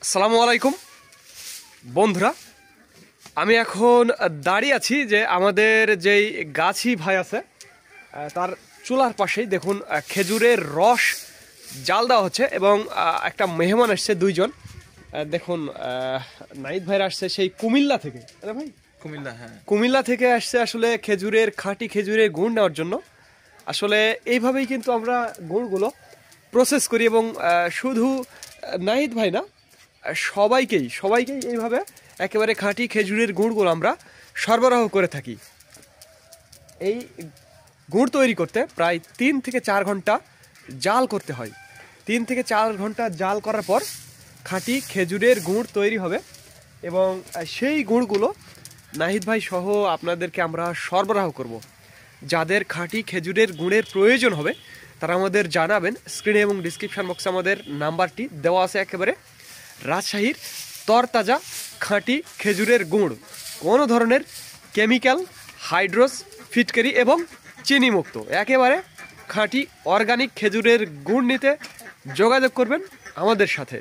আসসালামু আলাইকুম বন্ধুরা, আমি এখন দাঁড়িয়ে আছি যে আমাদের যেই গাছি ভাই আছে তার চুলার পাশেই দেখুন খেজুরের রস জাল দেওয়া হচ্ছে এবং একটা মেহমান আসছে দুইজন। দেখুন নাহিদ ভাইরা আসছে সেই কুমিল্লা থেকে। আরে ভাই কুমিল্লা থেকে আসছে আসলে খেজুরের খাঁটি খেজুরের গুড় নেওয়ার জন্য। আসলে এইভাবেই কিন্তু আমরা গুড়গুলো প্রসেস করি এবং শুধু নাহিদ ভাই না, সবাইকেই এইভাবে একেবারে খাঁটি খেজুরের গুড়গুলো আমরা সরবরাহ করে থাকি। এই গুড় তৈরি করতে প্রায় 3 থেকে 4 ঘন্টা জাল করতে হয়। 3 থেকে 4 ঘন্টা জাল করার পর খাঁটি খেজুরের গুড় তৈরি হবে এবং সেই গুড়গুলো নাহিদ ভাই সহ আপনাদেরকে আমরা সরবরাহ করব। যাদের খাঁটি খেজুরের গুড়ের প্রয়োজন হবে তারা আমাদের জানাবেন। স্ক্রিনে এবং ডিসক্রিপশন বক্সে আমাদের নাম্বারটি দেওয়া আছে। একেবারে রাজশাহীর তরতাজা খাঁটি খেজুরের গুড়, কোনো ধরনের কেমিক্যাল, হাইড্রোস, ফিটকারি এবং চিনি মুক্ত, একেবারে খাঁটি অর্গানিক খেজুরের গুড় নিতে যোগাযোগ করবেন আমাদের সাথে।